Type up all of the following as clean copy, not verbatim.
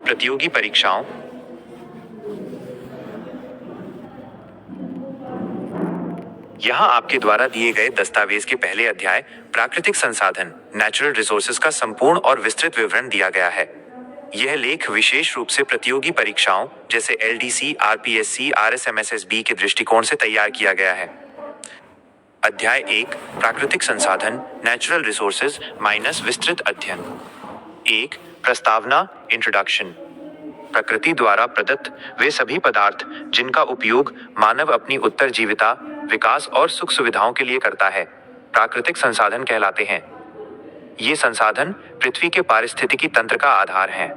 प्रतियोगी परीक्षाओं। यहाँ आपके द्वारा दिए गए दस्तावेज के पहले अध्याय प्राकृतिक संसाधन नेचुरल रिसोर्सेज का संपूर्ण और विस्तृत विवरण दिया गया है। यह लेख विशेष रूप से प्रतियोगी परीक्षाओं जैसे LDC, RPSC, RSMSSB के दृष्टिकोण से तैयार किया गया है। अध्याय 1 प्राकृतिक संसाधन नेचुरल रिसोर्सेज माइनस विस्तृत अध्ययन। 1 प्रस्तावना इंट्रोडक्शन। प्रकृति द्वारा प्रदत्त वे सभी पदार्थ जिनका उपयोग मानव अपनी उत्तरजीविता, विकास और सुख सुविधाओं के लिए करता है, प्राकृतिक संसाधन कहलाते हैं। ये संसाधन पृथ्वी के पारिस्थितिकी तंत्र का आधार हैं।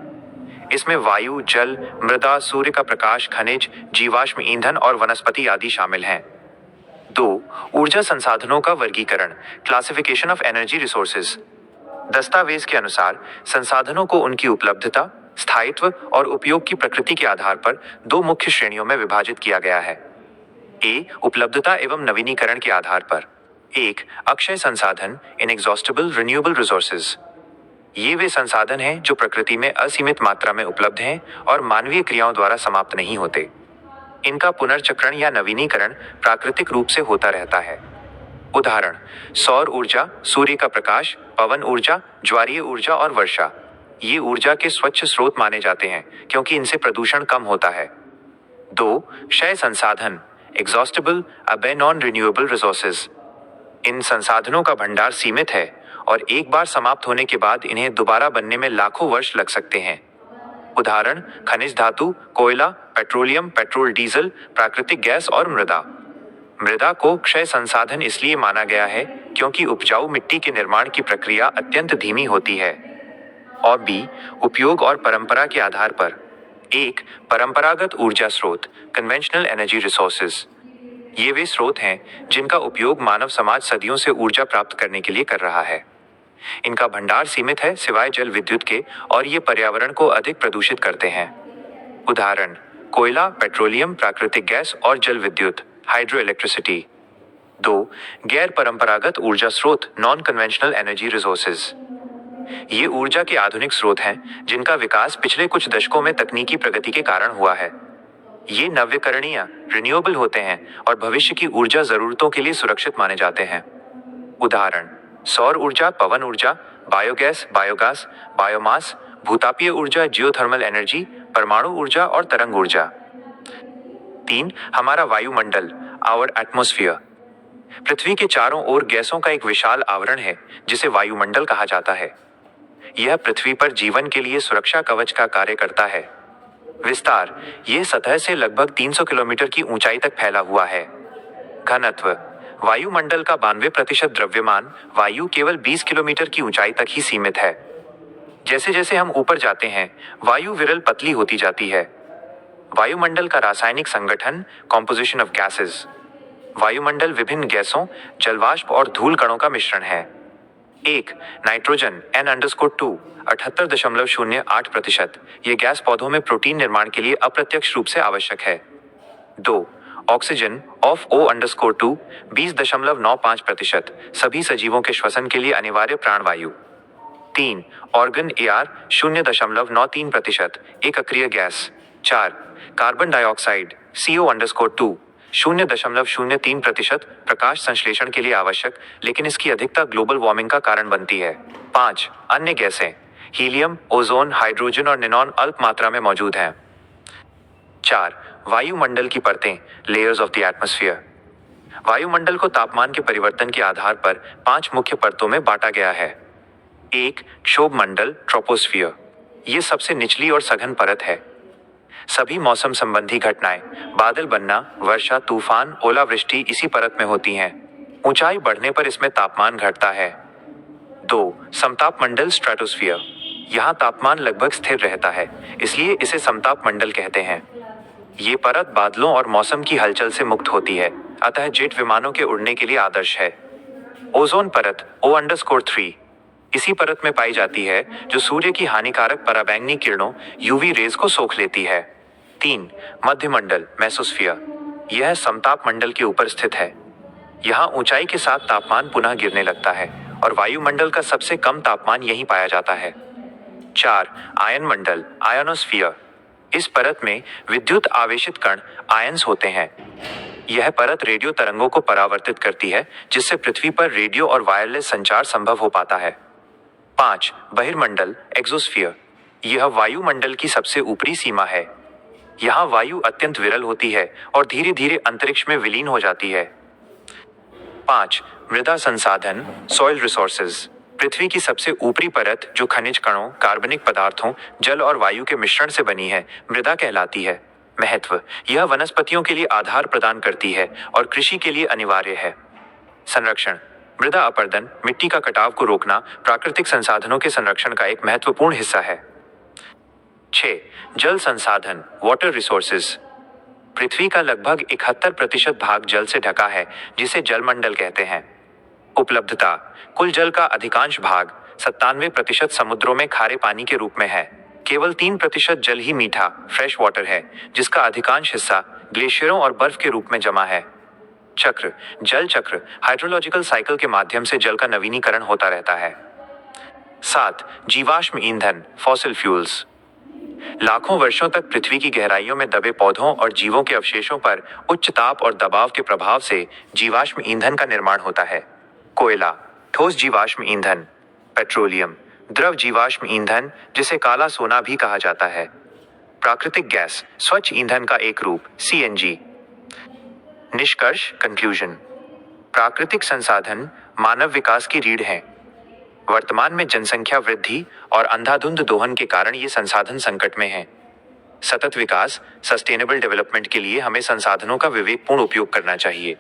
इसमें वायु, जल, मृदा, सूर्य का प्रकाश, खनिज, जीवाश्म ईंधन और वनस्पति आदि शामिल हैं। 2 ऊर्जा संसाधनों का वर्गीकरण क्लासिफिकेशन ऑफ एनर्जी रिसोर्सेज। दस्तावेज के अनुसार संसाधनों को उनकी उपलब्धता, स्थायित्व और उपयोग की प्रकृति के आधार पर 2 मुख्य श्रेणियों में विभाजित किया गया है। ए उपलब्धता एवं नवीनीकरण के आधार पर। 1 अक्षय संसाधन इनएग्जॉस्टिबल रिन्यूएबल रिसोर्सेज। ये वे संसाधन हैं जो प्रकृति में असीमित मात्रा में उपलब्ध हैं और मानवीय क्रियाओं द्वारा समाप्त नहीं होते। इनका पुनर्चक्रण या नवीनीकरण प्राकृतिक रूप से होता रहता है। उदाहरण सौर ऊर्जा, सूर्य का प्रकाश, पवन ऊर्जा, ज्वारीय ऊर्जा और वर्षा। ये ऊर्जा के स्वच्छ स्रोत माने जाते हैं क्योंकि इनसे प्रदूषण कम होता है। 2 क्षय संसाधन एग्जॉस्टिबल अबे नॉन रिन्यूएबल रिसोर्सेज। इन संसाधनों का भंडार सीमित है और एक बार समाप्त होने के बाद इन्हें दोबारा बनने में लाखों वर्ष लग सकते हैं। उदाहरण खनिज धातु, कोयला, पेट्रोलियम, पेट्रोल, डीजल, प्राकृतिक गैस और मृदा। मृदा को क्षय संसाधन इसलिए माना गया है क्योंकि उपजाऊ मिट्टी के निर्माण की प्रक्रिया अत्यंत धीमी होती है। और बी उपयोग और परंपरा के आधार पर। 1 परंपरागत ऊर्जा स्रोत कन्वेंशनल एनर्जी रिसोर्सेज। ये वे स्रोत हैं जिनका उपयोग मानव समाज सदियों से ऊर्जा प्राप्त करने के लिए कर रहा है। इनका भंडार सीमित है सिवाय जल विद्युत के और ये पर्यावरण को अधिक प्रदूषित करते हैं। उदाहरण कोयला, पेट्रोलियम, प्राकृतिक गैस और जल विद्युत हाइड्रो इलेक्ट्रिसिटी। 2 गैर परंपरागत ऊर्जा स्रोत नॉन कन्वेंशनल एनर्जी रिसोर्सेज। ये ऊर्जा के आधुनिक स्रोत हैं जिनका विकास पिछले कुछ दशकों में तकनीकी प्रगति के कारण हुआ है। ये नवीकरणीय रिन्यूएबल होते हैं और भविष्य की ऊर्जा जरूरतों के लिए सुरक्षित माने जाते हैं। उदाहरण सौर ऊर्जा, पवन ऊर्जा, बायोगैस, बायोगास, बायोमास, भूतापीय ऊर्जा, जियोथर्मल एनर्जी, परमाणु ऊर्जा और तरंग ऊर्जा। 3 हमारा वायुमंडल आवर एटमॉस्फेयर। पृथ्वी के चारों ओर गैसों का एक विशाल आवरण है जिसे वायुमंडल कहा जाता है। यह पृथ्वी पर जीवन के लिए सुरक्षा कवच का कार्य करता है। विस्तार यह सतह से लगभग 300 किलोमीटर की ऊंचाई तक फैला हुआ है। घनत्व वायुमंडल का 92% द्रव्यमान वायु केवल 20 किलोमीटर की ऊंचाई तक ही सीमित है। जैसे जैसे हम ऊपर जाते हैं वायु विरल पतली होती जाती है। वायुमंडल का रासायनिक संगठन कॉम्पोजिशन ऑफ गैसेस। वायुमंडल विभिन्न गैसों, जलवाष्प और धूल कणों का मिश्रण है। 1 नाइट्रोजन N_2 78.08%। यह गैस पौधों में प्रोटीन निर्माण के लिए अप्रत्यक्ष रूप से आवश्यक है। 2 ऑक्सीजन ऑफ O_2 20.95%। सभी सजीवों के श्वसन के लिए अनिवार्य प्राणवायु। 3 ऑर्गन AR 0.93%। एक अक्रिय गैस। 4 कार्बन डाइऑक्साइड CO_2 0.03% प्रकाश संश्लेषण के लिए आवश्यक, लेकिन इसकी अधिकता ग्लोबल वार्मिंग का कारण बनती है। 5 अन्य गैसें हीलियम, ओजोन, हाइड्रोजन और निनॉन अल्प मात्रा में मौजूद हैं। 4 वायुमंडल की परतें लेयर्स ऑफ द एटमॉस्फेयर। वायुमंडल को तापमान के परिवर्तन के आधार पर 5 मुख्य परतों में बांटा गया है। 1 क्षोभमंडल ट्रोपोस्फियर। ये सबसे निचली और सघन परत है। सभी मौसम संबंधी घटनाएं, बादल बनना, वर्षा, तूफान, ओलावृष्टि इसी परत में होती हैं। ऊंचाई बढ़ने पर इसमें तापमान घटता है। 2 समताप मंडल स्ट्रेटोस्फियर। यहाँ तापमान लगभग स्थिर रहता है, इसलिए इसे समताप मंडल कहते हैं। ये परत बादलों और मौसम की हलचल से मुक्त होती है, अतः जेट विमानों के उड़ने के लिए आदर्श है। ओजोन परत O_3 इसी परत में पाई जाती है जो सूर्य की हानिकारक पराबैंगनी किरणों UV रेज को सोख लेती है। 3 मध्यमंडल मेसोस्फियर। यह समताप मंडल के ऊपर स्थित है। यहाँ ऊंचाई के साथ तापमान पुनः गिरने लगता है और वायुमंडल का सबसे कम तापमान यहीं पाया जाता है। 4. आयन मंडल, आयोनोस्फीयर। इस परत में विद्युत आवेशित कण, आयंस होते हैं। यह परत रेडियो तरंगों को परावर्तित करती है, जिससे पृथ्वी पर रेडियो और वायरलेस संचार संभव हो पाता है। 5. बहिर्मंडल, एक्सोस्फीयर। यह वायुमंडल की सबसे ऊपरी सीमा है। यहाँ वायु अत्यंत विरल होती है और धीरे धीरे अंतरिक्ष में विलीन हो जाती है। 5. मृदा संसाधन, सॉइल रिसोर्सेज। पृथ्वी की सबसे ऊपरी परत, जो खनिज कणों, कार्बनिक पदार्थों, जल और वायु के मिश्रण से बनी है, मृदा कहलाती है। महत्व: यह वनस्पतियों के लिए आधार प्रदान करती है और कृषि के लिए अनिवार्य है। संरक्षण: मृदा अपरदन, मिट्टी का कटाव को रोकना, प्राकृतिक संसाधनों के संरक्षण का एक महत्वपूर्ण हिस्सा है। 6. जल संसाधन, वाटर रिसोर्सेज। पृथ्वी का लगभग 71% भाग जल से ढका है, जिसे जलमंडल कहते हैं। उपलब्धता: कुल जल का अधिकांश भाग 97% समुद्रों में खारे पानी के रूप में है। केवल 3% जल ही मीठा, फ्रेश वाटर है, जिसका अधिकांश हिस्सा ग्लेशियरों और बर्फ के रूप में जमा है। चक्र: जल चक्र, हाइड्रोलॉजिकल साइकिल के माध्यम से जल का नवीनीकरण होता रहता है। 7. जीवाश्म ईंधन, फॉसिल फ्यूल्स। लाखों वर्षों तक पृथ्वी की गहराइयों में दबे पौधों और जीवों के अवशेषों पर उच्च ताप और दबाव के प्रभाव से जीवाश्म ईंधन का निर्माण होता है। कोयला, ठोस जीवाश्म ईंधन। पेट्रोलियम, द्रव जीवाश्म ईंधन, जिसे काला सोना भी कहा जाता है। प्राकृतिक गैस, स्वच्छ ईंधन का एक रूप, CNG। निष्कर्ष, कंक्लूजन: प्राकृतिक संसाधन मानव विकास की रीढ़ हैं। वर्तमान में जनसंख्या वृद्धि और अंधाधुंध दोहन के कारण ये संसाधन संकट में हैं। सतत विकास, सस्टेनेबल डेवलपमेंट के लिए हमें संसाधनों का विवेकपूर्ण उपयोग करना चाहिए।